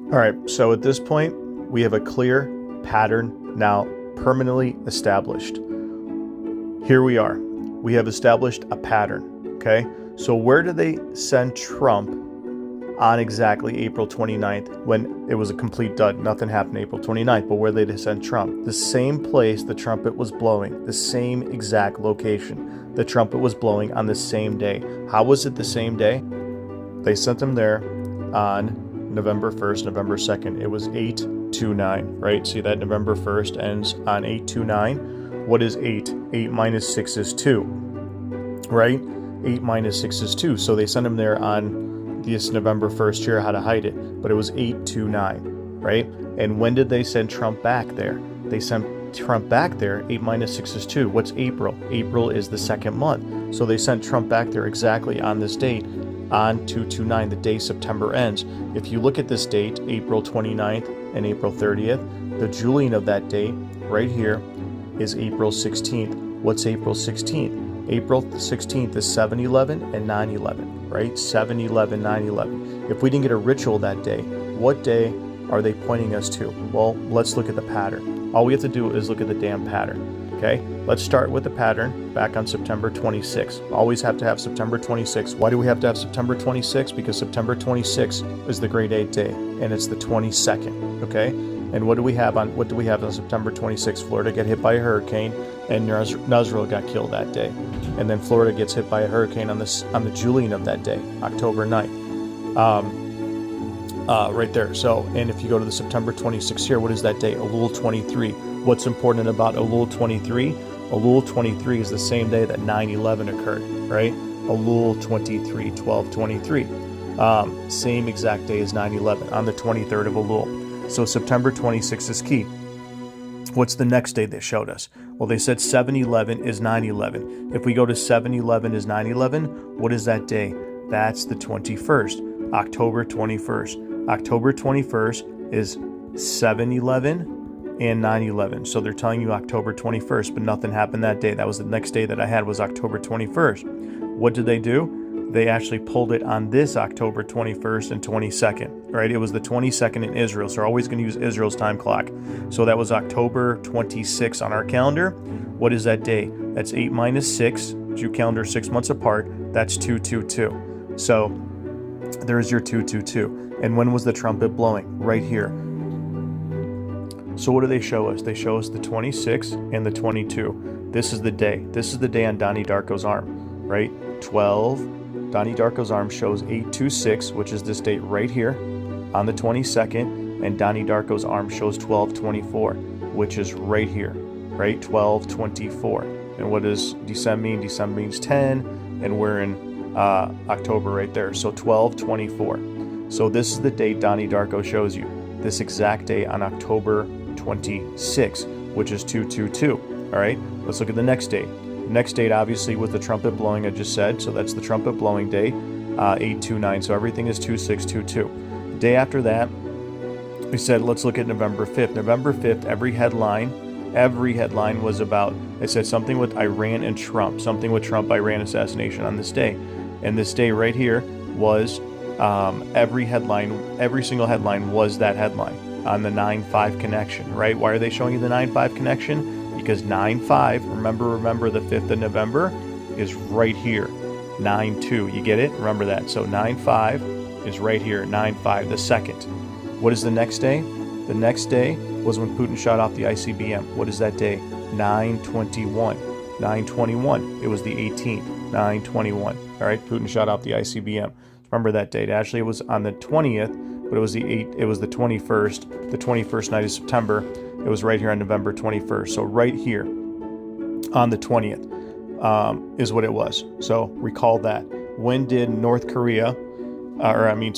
All right, so at this point, we have a clear pattern now permanently established. Here we are. We have established a pattern, okay? So where do they send Trump on exactly April 29th when it was a complete dud? Nothing happened April 29th, but where did they send Trump? The same place the trumpet was blowing, the same exact location. The trumpet was blowing on the same day. How was it the same day? They sent him there on November 1st, November 2nd. It was 829, right? See that November 1st ends on 829. What is 8? 8 minus 6 is 2, right? 8 minus 6 is 2. So they sent him there on this November 1st here, how to hide it. But it was 829, right? And when did they send Trump back there? They sent Trump back there. 8 minus 6 is 2. What's April? April is the second month. So they sent Trump back there exactly on this date, on 229, the day September ends. If you look at this date, April 29th and April 30th, the Julian of that date right here is April 16th. What's April 16th? April 16th is 7/11 and 9/11, right? 7/11, 9/11. If we didn't get a ritual that day, what day are they pointing us to? Well, let's look at the pattern. All we have to do is look at the damn pattern. Okay, let's start with the pattern back on September 26th. Always have to have September 26th. Why do we have to have September 26th? Because September 26th is the Great 8 day, and it's the 22nd. Okay, and what do we have on September 26th? Florida got hit by a hurricane, and Nusra got killed that day, and then Florida gets hit by a hurricane on the Julian of that day, October 9th. Right there. So, and if you go to the September 26th here, what is that day? Elul 23. What's important about Elul 23? Elul 23 is the same day that 9/11 occurred, right? Elul 23, 12/23. Same exact day as 9/11 on the 23rd of Elul. So September 26th is key. What's the next day they showed us? Well, they said 7/11 is 9/11. If we go to 7/11 is 9/11, what is that day? That's the 21st, October 21st. October 21st is 7/11 and 9/11. So they're telling you October 21st, but nothing happened that day. That was the next day that I had, was October 21st. What did they do? They actually pulled it on this October 21st and 22nd, right? It was the 22nd in Israel, so we're always going to use Israel's time clock. So that was October 26th on our calendar. What is that day? That's 8 minus 6. Jew calendar 6 months apart. That's 222. So there's your 222. And when was the trumpet blowing? Right here. So what do they show us? They show us the 26 and the 22. This is the day. This is the day on Donnie Darko's arm, right? 12. Donnie Darko's arm shows 826, which is this date right here on the 22nd. And Donnie Darko's arm shows 1224, which is right here, right? 1224. And what does December mean? December means 10, and we're in October right there. So 1224. So this is the date Donnie Darko shows you. This exact day on October 26, which is 222. All right, let's look at the next date. The next date, obviously, with the trumpet blowing, I just said, so that's the trumpet blowing day, 829. So everything is 2622. The day after that, we said, let's look at November 5th. November 5th, every headline was about, it said something with Iran and Trump, something with Trump-Iran assassination on this day. And this day right here was every single headline was that headline on the 9-5 connection, right? Why are they showing you the 9-5 connection? Because 9-5, remember the 5th of November is right here. 9-2, you get it? Remember that. So 9-5 is right here, 9-5, the second. What is the next day? The next day was when Putin shot off the ICBM. What is that day? 9/21. 9/21. It was the 18th. 9/21. All right, Putin shot off the ICBM. Remember that date. Actually, it was on the 20th, but it was the 21st. The 21st night of September. It was right here on November 21st. So right here on the 20th is what it was. So recall that. When did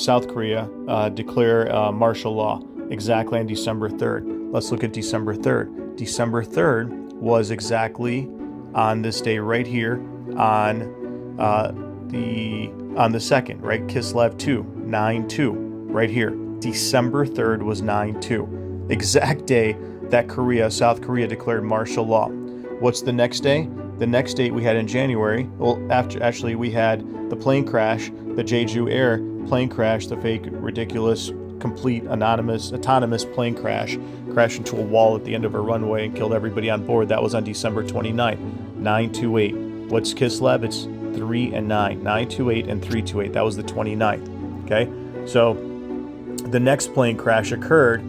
South Korea declare martial law? Exactly on December 3rd. Let's look at December 3rd. December 3rd was exactly on this day right here on the 2nd, right? Kislev 2, 9/2, right here. December 3rd was 9/2. Exact day that South Korea declared martial law. What's the next day? The next date we had in January, we had the plane crash, the Jeju Air plane crash, the fake, ridiculous complete autonomous plane crashed into a wall at the end of a runway and killed everybody on board. That was on December 29th, 928. What's Kislev? It's 3 and 9. 928 and 328. That was the 29th. Okay? So the next plane crash occurred.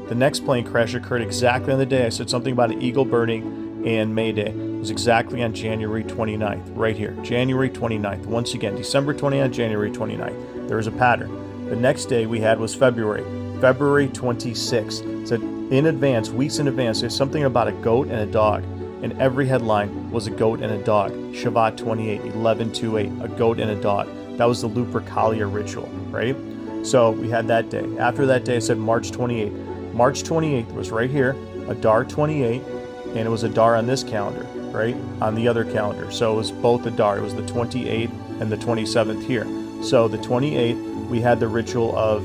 The next plane crash occurred exactly on the day. I said something about an eagle burning and May Day. It was exactly on January 29th, right here. January 29th. Once again, December 29th, January 29th. There was a pattern. The next day we had was February 26th. So in advance, weeks in advance, there's something about a goat and a dog. And every headline was a goat and a dog. Shavat 28, 11/28, a goat and a dog. That was the Lupercalia ritual, right? So we had that day. After that day, I said March 28th. March 28th was right here, Adar 28, and it was Adar on this calendar, right? On the other calendar. So it was both Adar. It was the 28th and the 27th here. So the 28th, we had the ritual of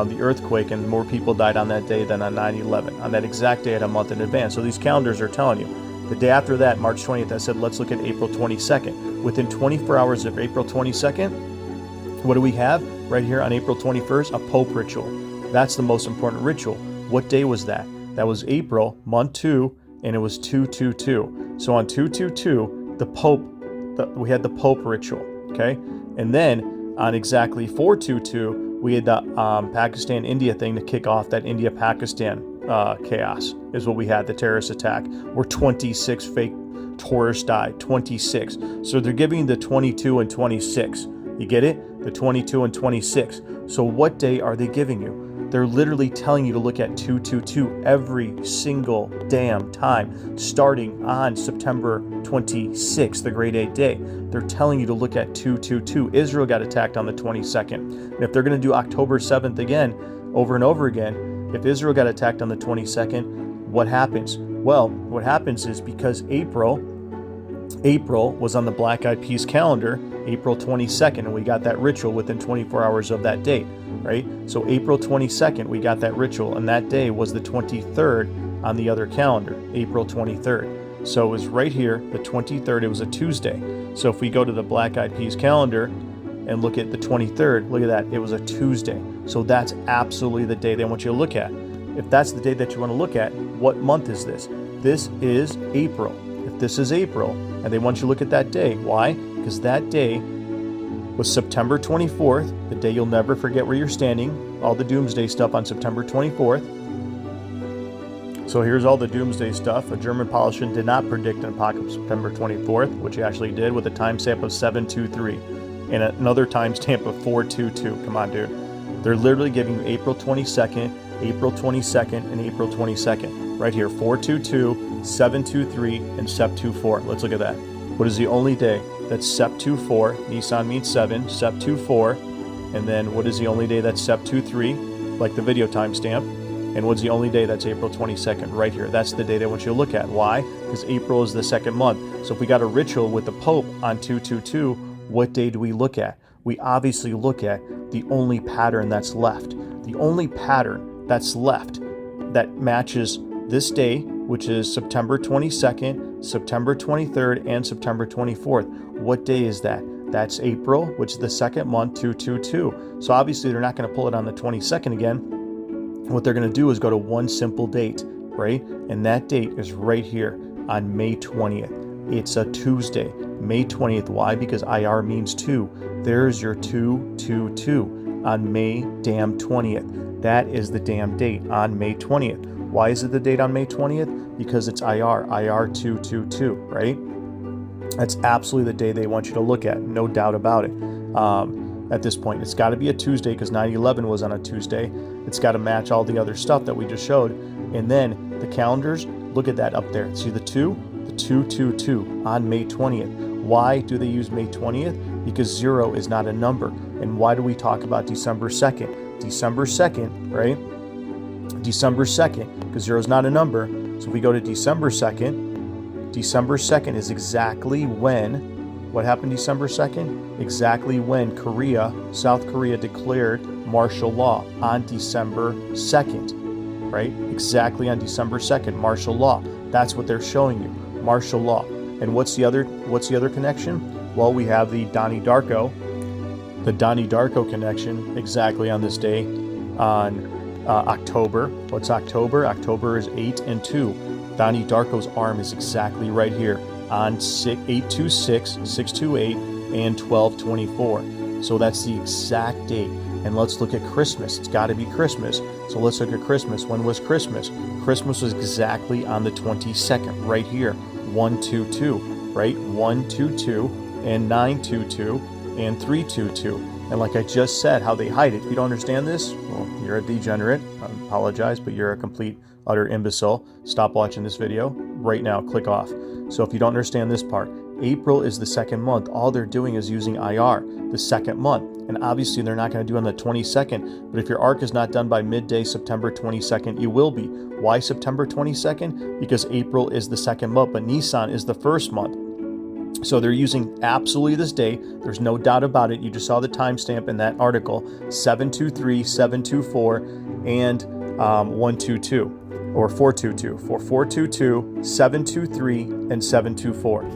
the earthquake, and more people died on that day than on 9/11. On that exact day at a month in advance. So these calendars are telling you. The day after that, March 20th, I said, let's look at April 22nd. Within 24 hours of April 22nd, what do we have? Right here on April 21st, a Pope ritual. That's the most important ritual. What day was that? That was April, month 2, and it was 222. So on 222, we had the Pope ritual, okay? And then on exactly 422, we had the Pakistan-India thing to kick off that India-Pakistan chaos, is what we had, the terrorist attack, where 26 fake tourists died, 26. So they're giving the 22 and 26. You get it? The 22 and 26. So what day are they giving you? They're literally telling you to look at 222 every single damn time, starting on September 26th, the Great 8 Day. They're telling you to look at 222. Israel got attacked on the 22nd. And if they're going to do October 7th again, over and over again, if Israel got attacked on the 22nd, what happens? Well, what happens is because April was on the Black Eyed Peas calendar, April 22nd, and we got that ritual within 24 hours of that date, right? So April 22nd, we got that ritual, and that day was the 23rd on the other calendar, April 23rd. So it was right here, the 23rd, it was a Tuesday. So if we go to the Black Eyed Peas calendar and look at the 23rd, look at that, it was a Tuesday. So that's absolutely the day they want you to look at. If that's the day that you want to look at, what month is this? This is April. If this is April, and they want you to look at that day. Why? Because that day was September 24th, the day you'll never forget where you're standing, all the doomsday stuff on September 24th. So here's all the doomsday stuff. A German politician did not predict an apocalypse September 24th, which he actually did, with a timestamp of 723 and another timestamp of 422. Come on, dude. They're literally giving you April 22nd, April 22nd, and April 22nd. Right here, 422, 723, and Sep 24. Let's look at that. What is the only day that's Sep 24? Nissan means 7, Sep 24. And then what is the only day that's Sep 23? Like the video timestamp. And what's the only day that's April 22nd? Right here. That's the day they want you to look at. Why? Because April is the second month. So if we got a ritual with the Pope on 222, what day do we look at? We obviously look at the only pattern that's left. The only pattern that's left that matches this day, which is September 22nd, September 23rd, and September 24th. What day is that? That's April, which is the second month, 222. So obviously they're not going to pull it on the 22nd again. What they're going to do is go to one simple date, right? And that date is right here on May 20th. It's a Tuesday, May 20th. Why? Because IR means 2. There's your 222 on May damn 20th. That is the damn date on May 20th. Why is it the date on May 20th? Because it's IR 222, right? That's absolutely the day they want you to look at, no doubt about it. At this point, it's got to be a Tuesday because 9/11 was on a Tuesday. It's got to match all the other stuff that we just showed. And then the calendars, look at that up there. See the 222 on May 20th. Why do they use May 20th? Because 0 is not a number. And why do we talk about December 2nd? December 2nd, right? December 2nd, because 0 is not a number. So if we go to December 2nd is exactly when, what happened December 2nd? Exactly when South Korea declared martial law on December 2nd, right? Exactly on December 2nd, martial law. That's what they're showing you, martial law. And what's the other connection? Well, we have the Donnie Darko connection exactly on this day on October. What's October? October is 8 and 2. Donnie Darko's arm is exactly right here on 826, 628, and 1224. So that's the exact date. And let's look at Christmas. It's got to be Christmas. So let's look at Christmas. When was Christmas? Christmas was exactly on the 22nd, right here. 122, right? 122 and 922 and 322. And like I just said, how they hide it. If you don't understand this, well, you're a degenerate. I apologize, but you're a complete, utter imbecile. Stop watching this video right now. Click off. So if you don't understand this part, April is the second month. All they're doing is using IR, the second month. And obviously they're not going to do it on the 22nd. But if your arc is not done by midday September 22nd, you will be. Why September 22nd? Because April is the second month, but Nisan is the first month. So they're using absolutely this day. There's no doubt about it. You just saw the timestamp in that article, 723, 724, and 122. Or 422, for 422, 723, and 724.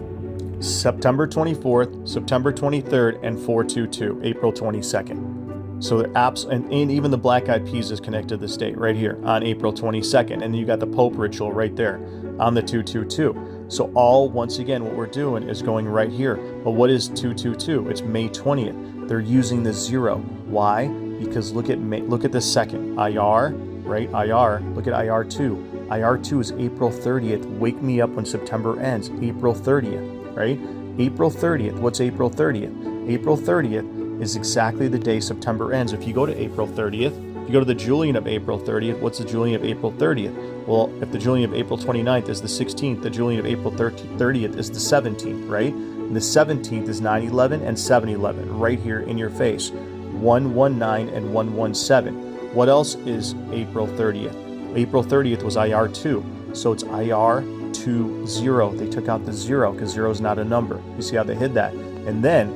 September 24th, September 23rd, and 422, April 22nd. So the apps, and even the Black Eyed Peas is connected to this date right here on April 22nd. And then you got the Pope ritual right there on the 222. So once again, what we're doing is going right here. But what is 222? It's May 20th. They're using the 0. Why? Because look at the second, IR, right? IR, look at IR2. IR2 is April 30th. Wake me up when September ends. April 30th, right? April 30th. What's April 30th? April 30th is exactly the day September ends. If you go to April 30th, if you go to the Julian of April 30th, what's the Julian of April 30th? Well, if the Julian of April 29th is the 16th, the Julian of April 30th is the 17th, right? And the 17th is 9/11 and 7/11, right here in your face. 119 and 117. What else is April 30th? April 30th was IR2, so it's IR20. They took out the 0 because 0 is not a number. You see how they hid that? And then,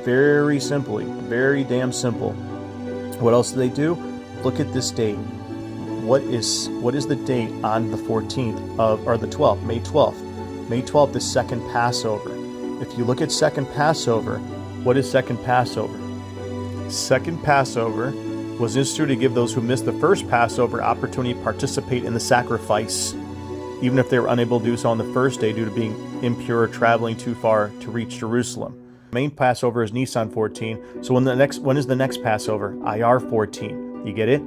very simply, very damn simple, what else do they do? Look at this date. What is the date on the 14th or the 12th, May 12th? May 12th is second Passover. If you look at second Passover, what is second Passover? Second Passover was instituted to give those who missed the first Passover opportunity to participate in the sacrifice, even if they were unable to do so on the first day due to being impure or traveling too far to reach Jerusalem. Main Passover is Nisan 14. So when is the next Passover? IR 14. You get it?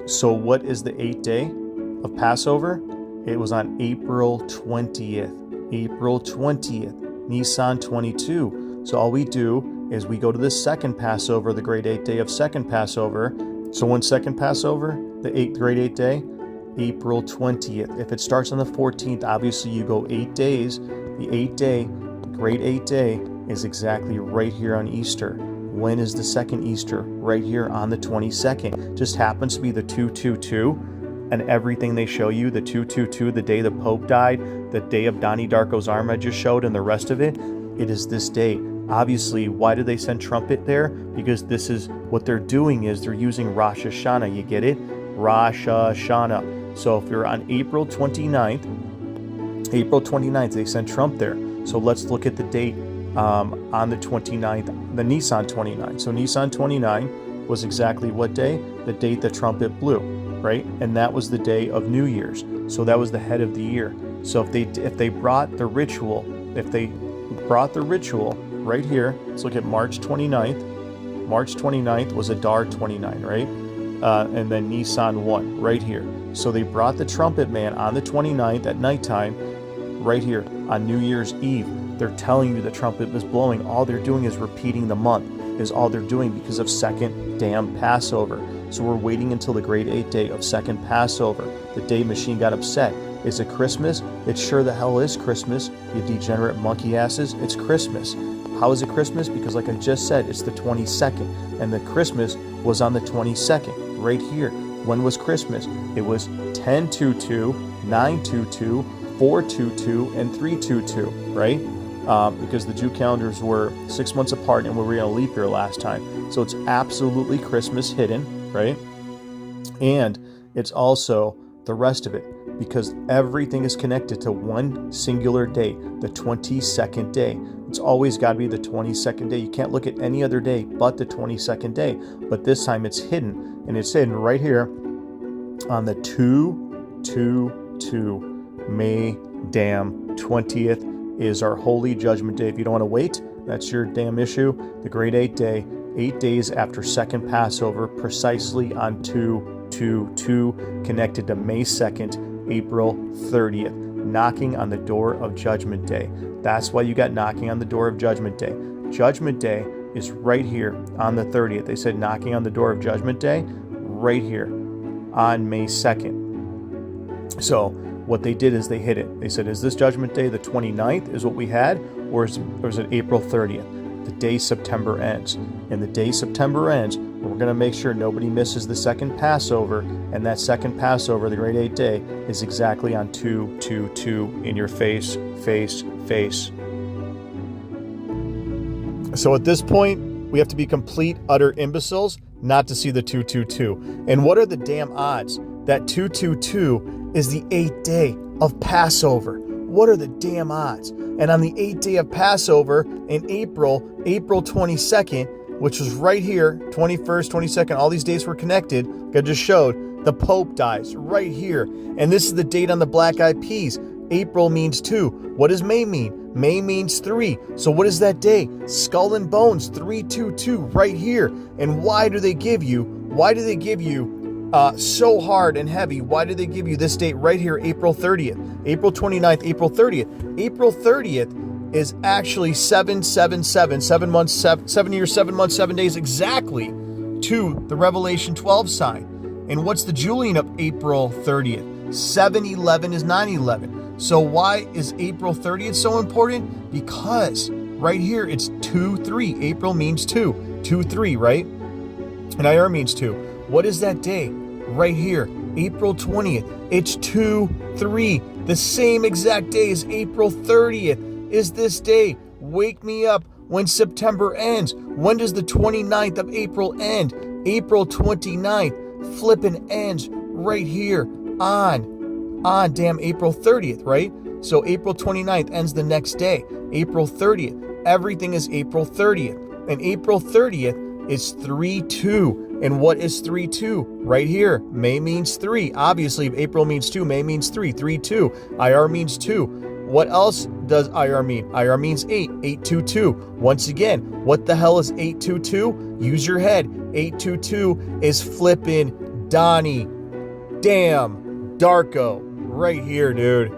So what is the 8th day of Passover? It was on April 20th. April 20th. Nisan 22. So all we do is we go to the second Passover, the great 8th day of second Passover. So when's second Passover? The great 8th day? April 20th. If it starts on the 14th, obviously you go 8 days. The 8th day, the great 8th day, is exactly right here on Easter. When is the second Easter? Right here on the 22nd. Just happens to be the 222, and everything they show you, the 222, the day the Pope died, the day of Donnie Darko's arm I just showed, and the rest of it, it is this day. Obviously, why do they send trumpet there? Because this is what they're doing is they're using Rosh Hashanah. You get it? Rosh Hashanah. So if you're on April 29th, they send Trump there. So let's look at the date on the 29th, the Nisan 29. So Nisan 29 was exactly what day? The date the trumpet blew, right? And that was the day of New Year's. So that was the head of the year. So if they brought the ritual, right here, let's look at March 29th. March 29th was Adar 29, right? And then Nisan 1, right here. So they brought the trumpet man on the 29th at nighttime, right here, on New Year's Eve. They're telling you the trumpet is blowing. All they're doing is repeating the month, is all they're doing because of second damn Passover. So we're waiting until the great 8th day of second Passover, the day Machine got upset. Is it Christmas? It sure the hell is Christmas, you degenerate monkey asses. It's Christmas. How is it Christmas? Because like I just said, it's the 22nd, and the Christmas was on the 22nd, right here. When was Christmas? It was 10/22, 9/22, 4/22, and 3/22, right? Because the Jew calendars were 6 months apart, and we were in a leap year last time. So it's absolutely Christmas hidden, right? And it's also the rest of it. because everything is connected to one singular day, the 22nd day. It's always got to be the 22nd day. You can't look at any other day but the 22nd day. But this time it's hidden, and it's hidden right here on the 2/2/2 May damn 20th is our holy judgment day. If you don't want to wait, that's your damn issue. The great 8 day, 8 days after second Passover, precisely on 2/2/2, connected to May 2nd, April 30th, knocking on the door of Judgment Day. That's why you got knocking on the door of Judgment Day. Judgment Day is right here on the 30th. They said knocking on the door of Judgment Day right here on May 2nd. So what they did is they hid it. They said, is this Judgment Day the 29th is what we had, or is it April 30th? The day September ends. And the day September ends, we're going to make sure nobody misses the second Passover, and that second Passover, the great 8 day, is exactly on 2/2/2 in your face. So at this point, we have to be complete, utter imbeciles not to see the 2/2/2. And what are the damn odds that 2/2/2 is the 8th day of Passover? What are the damn odds? And on the 8th day of Passover in April 22nd, which was right here, 21st, 22nd, all these dates were connected, like I just showed, the Pope dies right here. And this is the date on the Black Eyed Peas. April means 2. What does May mean? May means 3. So what is that day? Skull and Bones, 3/2/2, right here. And why do they give you so hard and heavy? Why do they give you this date right here, April 30th? April 29th, April 30th. April 30th is actually 7/7/7, 7 months, 7 years, 7 months, 7 days exactly to the Revelation 12 sign. And what's the Julian of April 30th? 7/11 is 9/11. So why is April 30th so important? Because right here it's 2/3. April means 2, 2/3, right? And IR means 2. What is that day? Right here, April 20th. It's 2/3. The same exact day as April 30th is this day. Wake me up when September ends. When does the 29th of April end? April 29th flipping ends right here on damn April 30th, right? So April 29th ends the next day. April 30th. Everything is April 30th. And April 30th is 3/2. And what is 3/2? Right here. May means 3. Obviously, if April means 2, May means 3. 3/2. IR means 2. What else does IR mean? IR means 8. 8/2/2. Once again, what the hell is 8/2/2? Use your head. 8/2/2 is flippin' Donnie. Damn. Darko. Right here, dude.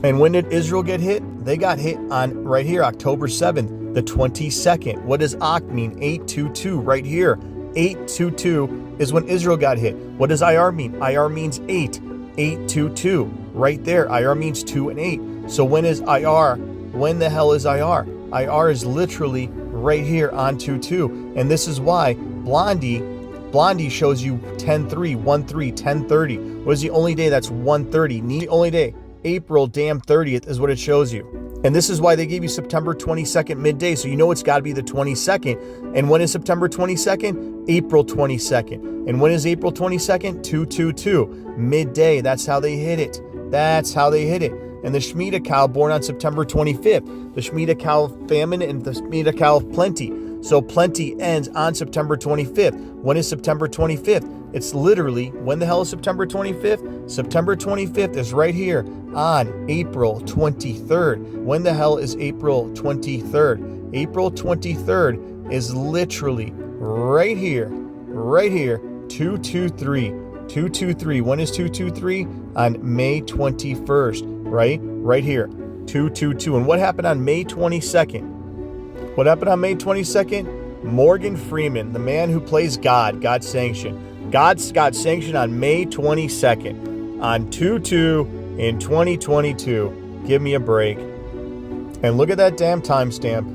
And when did Israel get hit? They got hit on right here, October 7th, the 22nd. What does Ak mean? 8/2/2 right here. 8/2/2 is when Israel got hit. What does IR mean? IR means 8. 8/2/2 right there. IR means 2 and 8. So when is IR? When the hell is IR? IR is literally right here on 2/2. And this is why Blondie shows you 10/3, 1/3, 10/30. What is the only day that's 1/30? The only day, April damn 30th is what it shows you. And this is why they gave you September 22nd midday. So you know it's got to be the 22nd. And when is September 22nd? April 22nd. And when is April 22nd? 2/2/2. Midday. That's how they hit it. That's how they hit it. And the Shemitah cow born on September 25th. The Shemitah cow of famine and the Shemitah cow of plenty. So plenty ends on September 25th. When is September 25th? It's literally, when the hell is September 25th? September 25th is right here on April 23rd. When the hell is April 23rd? April 23rd is literally right here, 2/2/3. 2/2/3. When is 2/2/3? On May 21st, right? Right here, 2/2/2. And what happened on May 22nd? What happened on May 22nd? Morgan Freeman, the man who plays God sanctioned. God's got sanctioned on May 22nd, on 2/2 in 2022. Give me a break. And look at that damn timestamp.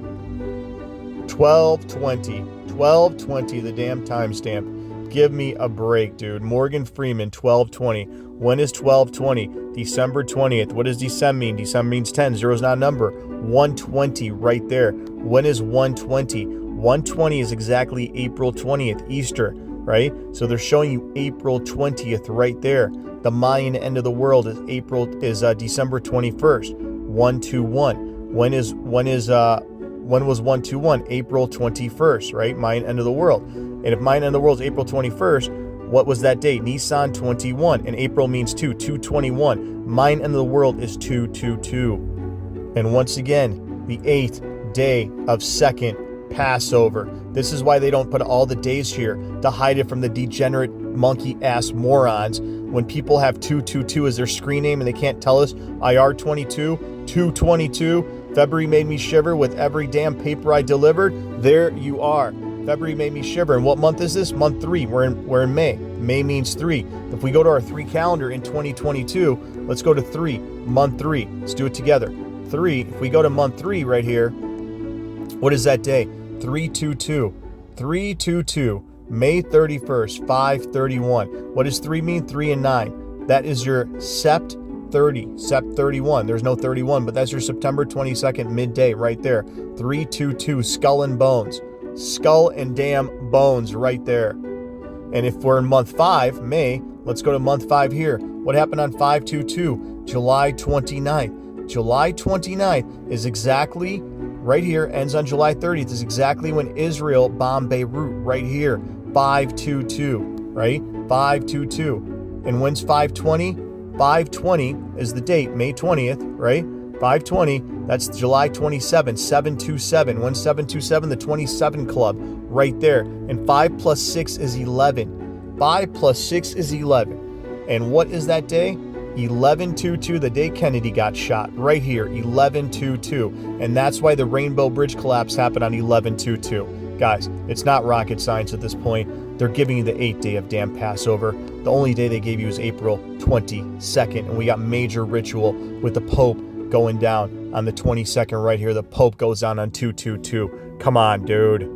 12:20. 12:20, the damn timestamp. Give me a break, dude. Morgan Freeman, 12:20. When is 12:20? December 20th. What does December mean? December means 10. Zero's not a number. 120 right there. When is 120? 120 is exactly April 20th, Easter. right? So they're showing you April 20th right there. The Mayan end of the world is December 21st, 121. When was 121? April 21st, right? Mayan end of the world. And if Mayan end of the world is April 21st, what was that date? Nisan 21, and April means 221. Mayan end of the world is 222. And once again, the 8th day of second Passover. This is why they don't put all the days here, to hide it from the degenerate monkey-ass morons. When people have 222 as their screen name and they can't tell us IR22, 222, February made me shiver with every damn paper I delivered. There you are. February made me shiver. And what month is this? Month 3. We're in May. May means 3. If we go to our 3 calendar in 2022, let's go to 3, month 3. Let's do it together. 3, if we go to month 3 right here, what is that day? 322. 322. May 31st, 531. What does 3 mean? 3 and 9. That is your Sept 30, Sept 31. There's no 31, but that's your September 22nd midday right there. 322, skull and bones. Skull and damn bones right there. And if we're in month 5, May, let's go to month 5 here. What happened on 522? July 29th. July 29th is exactly right here, ends on July 30th, is exactly when Israel bombed Beirut right here. 522, right? 522. And when's 520? 520 is the date, May 20th, right? 520, that's July 27, 727. When's 727? The 27 Club, right there. And 5 plus 6 is 11. 5 plus 6 is 11. And what is that day? 11/22, the day Kennedy got shot, right here, 11/22. And that's why the Rainbow Bridge collapse happened on 11/22. Guys, it's not rocket science at this point. They're giving you the 8th day of damn Passover. The only day they gave you is April 22nd. And we got major ritual with the Pope going down on the 22nd right here. The Pope goes down on 222. Come on, dude.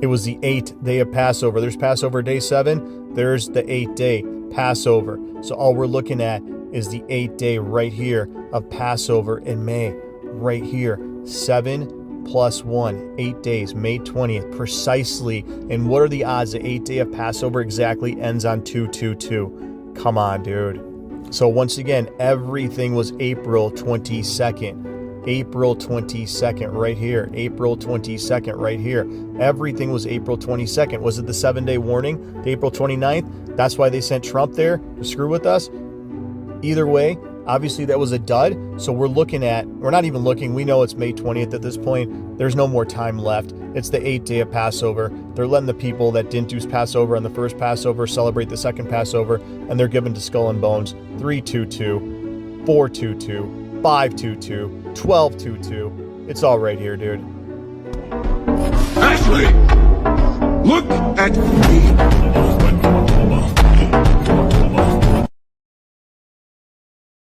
It was the 8th day of Passover. There's Passover day 7. There's the 8th day Passover. So all we're looking at is the 8th day right here of Passover in May. Right here. 7 plus 1. 8 days. May 20th. Precisely. And what are the odds the 8th day of Passover exactly ends on 222? Come on, dude. So once again, everything was April 22nd. April 22nd right here. April 22nd right here. Everything was April 22nd. Was it the 7-day warning to April 29th? That's why they sent Trump there to screw with us? Either way, obviously that was a dud. So we're not even looking. We know it's May 20th at this point. There's no more time left. It's the 8th day of Passover. They're letting the people that didn't do Passover on the first Passover celebrate the second Passover, and they're given to Skull and Bones. 322, 422, 522, 1222. It's all right here, dude. Ashley, look at me.